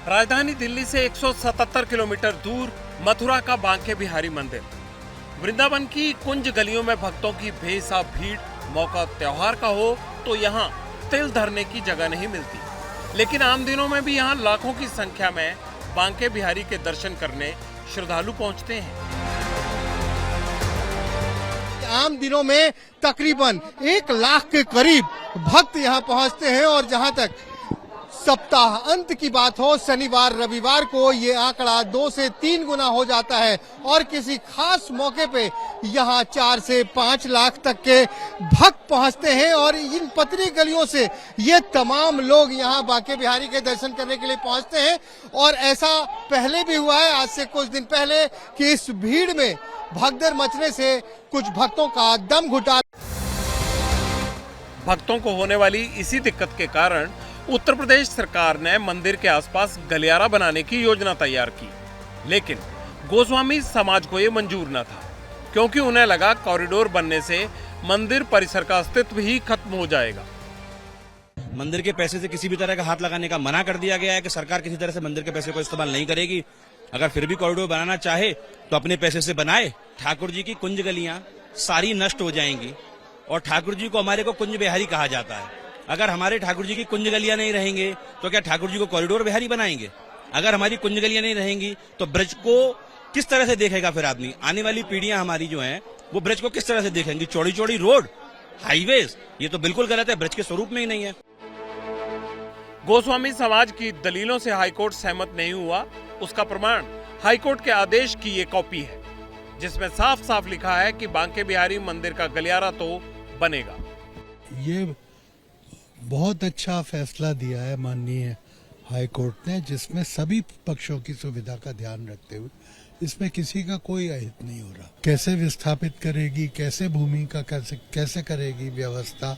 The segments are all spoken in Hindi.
राजधानी दिल्ली से 177 किलोमीटर दूर मथुरा का बांके बिहारी मंदिर। वृंदावन की कुंज गलियों में भक्तों की बेहिसाब भीड़। मौका त्योहार का हो तो यहाँ तिल धरने की जगह नहीं मिलती, लेकिन आम दिनों में भी यहाँ लाखों की संख्या में बांके बिहारी के दर्शन करने श्रद्धालु पहुँचते हैं। आम दिनों में तकरीबन 1 लाख के करीब भक्त यहाँ पहुँचते हैं और जहाँ तक सप्ताह अंत की बात हो, शनिवार रविवार को ये आंकड़ा 2 से 3 गुना हो जाता है और किसी खास मौके पे यहाँ 4 से 5 लाख तक के भक्त पहुँचते हैं। और इन पतली गलियों से ये तमाम लोग यहाँ बांके बिहारी के दर्शन करने के लिए पहुँचते हैं। और ऐसा पहले भी हुआ है, आज से कुछ दिन पहले, कि इस भीड़ में भगदड़ मचने से कुछ भक्तों का दम घुटा। भक्तों को होने वाली इसी दिक्कत के कारण उत्तर प्रदेश सरकार ने मंदिर के आसपास गलियारा बनाने की योजना तैयार की, लेकिन गोस्वामी समाज को ये मंजूर न था, क्योंकि उन्हें लगा कॉरिडोर बनने से मंदिर परिसर का अस्तित्व ही खत्म हो जाएगा। मंदिर के पैसे से किसी भी तरह का हाथ लगाने का मना कर दिया गया है कि सरकार किसी तरह से मंदिर के पैसे को इस्तेमाल नहीं करेगी। अगर फिर भी कॉरिडोर बनाना चाहे तो अपने पैसे से बनाए। ठाकुर जी की कुंज गलियां सारी नष्ट हो जाएंगी और ठाकुर जी को हमारे को कुंज बिहारी कहा जाता है। अगर हमारे ठाकुर जी की कुंज गलियां नहीं रहेंगे तो क्या ठाकुर जी को कॉरिडोर बिहारी बनाएंगे? अगर हमारी कुंज गलियां नहीं रहेंगी तो ब्रज को किस तरह से देखेगा फिर आदमी? आने वाली पीढ़ियां हमारी जो हैं वो ब्रज को किस तरह से देखेंगी? चौड़ी चौड़ी रोड, हाईवेज, ये तो बिल्कुल गलत है, ब्रज के स्वरूप में ही नहीं है। गोस्वामी समाज की दलीलों से हाईकोर्ट सहमत नहीं हुआ। उसका प्रमाण हाईकोर्ट के आदेश की ये कॉपी है, जिसमें साफ साफ लिखा है कि बांके बिहारी मंदिर का गलियारा तो बनेगा। ये बहुत अच्छा फैसला दिया है माननीय हाई कोर्ट ने, जिसमें सभी पक्षों की सुविधा का ध्यान रखते हुए इसमें किसी का कोई अहित नहीं हो रहा। कैसे विस्थापित करेगी, कैसे भूमि का कैसे करेगी व्यवस्था,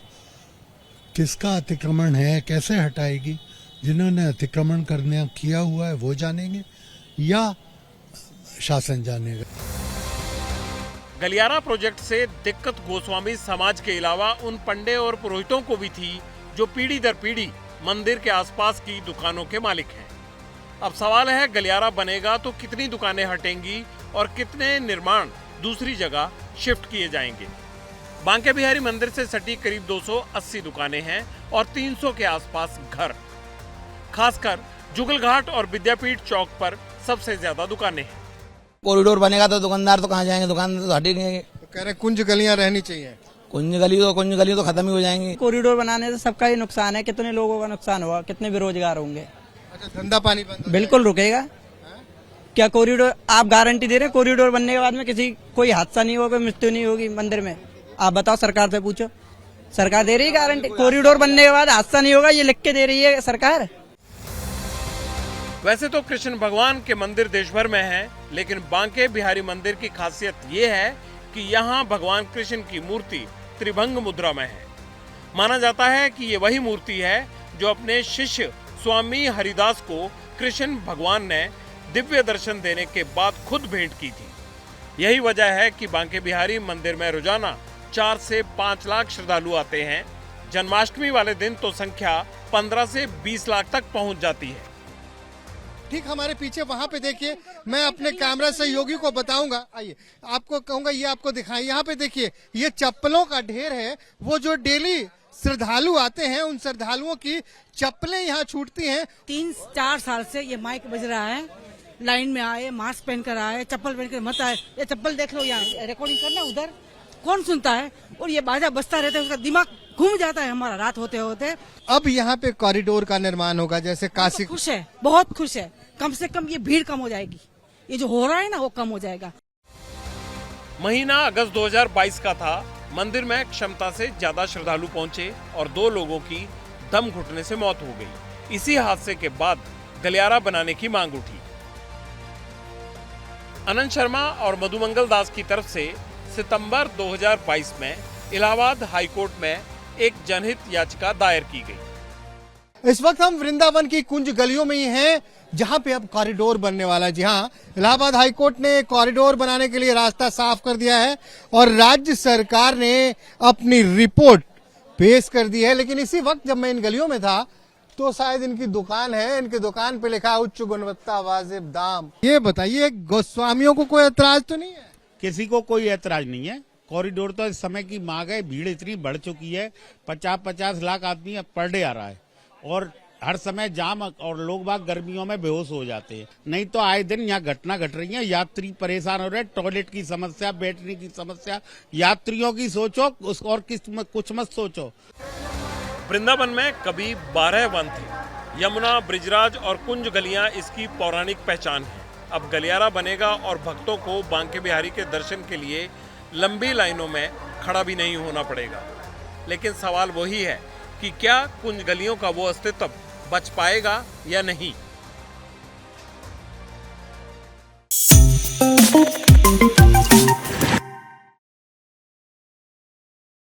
किसका अतिक्रमण है, कैसे हटाएगी, जिन्होंने अतिक्रमण करने किया हुआ है वो जानेंगे या शासन जानेगा। गलियारा प्रोजेक्ट से दिक्कत गोस्वामी समाज के अलावा उन पंडे और पुरोहितों को भी थी जो पीढ़ी दर पीढ़ी मंदिर के आसपास की दुकानों के मालिक हैं। अब सवाल है, गलियारा बनेगा तो कितनी दुकानें हटेंगी और कितने निर्माण दूसरी जगह शिफ्ट किए जाएंगे। बांके बिहारी मंदिर से सटी करीब 280 दुकानें हैं और 300 के आसपास घर। खासकर जुगल घाट और विद्यापीठ चौक पर सबसे ज्यादा दुकानें हैं। कॉरिडोर बनेगा तो दुकानदार तो कहाँ जाएंगे? दुकान तो हटेंगे। कह रहे कुंज गलियां रहनी चाहिए। कुंज गली तो खत्म ही हो जाएंगी। कॉरिडोर बनाने से सबका ही नुकसान है। कितने लोगों का नुकसान हुआ, कितने बेरोजगार होंगे। अच्छा, धंधा पानी बंद बिल्कुल रुकेगा। क्या कॉरिडोर आप गारंटी दे रहे हैं कॉरिडोर बनने के बाद में किसी कोई हादसा नहीं होगा, कोई मृत्यु नहीं होगी मंदिर में? आप बताओ, सरकार से पूछो। सरकार दे रही है गारंटी कॉरिडोर बनने के बाद हादसा नहीं होगा, ये लिख के दे रही है सरकार। वैसे तो कृष्ण भगवान के मंदिर देश भर में हैं, लेकिन बांके बिहारी मंदिर की खासियत ये है कि यहाँ भगवान कृष्ण की मूर्ति त्रिभंग मुद्रा में है। माना जाता है कि ये वही मूर्ति है जो अपने शिष्य स्वामी हरिदास को कृष्ण भगवान ने दिव्य दर्शन देने के बाद खुद भेंट की थी। यही वजह है कि बांके बिहारी मंदिर में रोजाना 4 से 5 लाख श्रद्धालु आते हैं। जन्माष्टमी वाले दिन तो संख्या 15 से 20 लाख तक पहुंच जाती है। ठीक हमारे पीछे वहां पे देखिए, मैं अपने कैमरा सहयोगी को बताऊंगा, आइए आपको कहूंगा ये आपको दिखाएं। यहाँ पे देखिए, ये चप्पलों का ढेर है। वो जो डेली श्रद्धालु आते हैं उन श्रद्धालुओं की चप्पलें यहाँ छूटती हैं। 3-4 साल से ये माइक बज रहा है, लाइन में आए, मास्क पहन कर आए, चप्पल पहन कर मत आए। ये चप्पल देख लो, यहाँ रिकॉर्डिंग करना, उधर कौन सुनता है? और ये बाजा बजता रहता है, उसका दिमाग घूम जाता है हमारा रात होते होते। अब यहाँ पे कॉरिडोर का निर्माण होगा, जैसे काशी। खुश है, बहुत खुश है। कम से कम ये भीड़ कम हो जाएगी, ये जो हो रहा है ना वो कम हो जाएगा। महीना अगस्त 2022 का था। मंदिर में क्षमता से ज्यादा श्रद्धालु पहुंचे और 2 लोगों की दम घुटने से मौत हो गई। इसी हादसे के बाद गलियारा बनाने की मांग उठी। अनंत शर्मा और मधुमंगल दास की तरफ से सितंबर 2022 में इलाहाबाद हाईकोर्ट में एक जनहित याचिका दायर की गई। इस वक्त हम वृंदावन की कुंज गलियों में ही हैं, जहां पे अब कॉरिडोर बनने वाला है। जी हाँ, इलाहाबाद हाईकोर्ट ने कॉरिडोर बनाने के लिए रास्ता साफ कर दिया है और राज्य सरकार ने अपनी रिपोर्ट पेश कर दी है। लेकिन इसी वक्त जब मैं इन गलियों में था तो शायद इनकी दुकान है, इनकी दुकान पे लिखा है उच्च गुणवत्ता वाजिब दाम। ये बताइए, गोस्वामियों को कोई एतराज तो नहीं है? किसी को कोई ऐतराज नहीं है। कॉरिडोर तो इस समय की मांग है, भीड़ इतनी बढ़ चुकी है, 50-50 लाख आदमी अब पर डे आ रहा है और हर समय जाम और लोग बाग गर्मियों में बेहोश हो जाते हैं। नहीं तो आए दिन यहाँ घटना घट रही है, यात्री परेशान हो रहे हैं, टॉयलेट की समस्या, बैठने की समस्या, यात्रियों की सोचो और कुछ मत सोचो। वृंदावन में कभी 12 वन थे। यमुना, ब्रिजराज और कुंज गलियां इसकी पौराणिक पहचान है। अब गलियारा बनेगा और भक्तों को बांके बिहारी के दर्शन के लिए लंबी लाइनों में खड़ा भी नहीं होना पड़ेगा। लेकिन सवाल वही है कि क्या कुंज गलियों का वो अस्तित्व बच पाएगा या नहीं।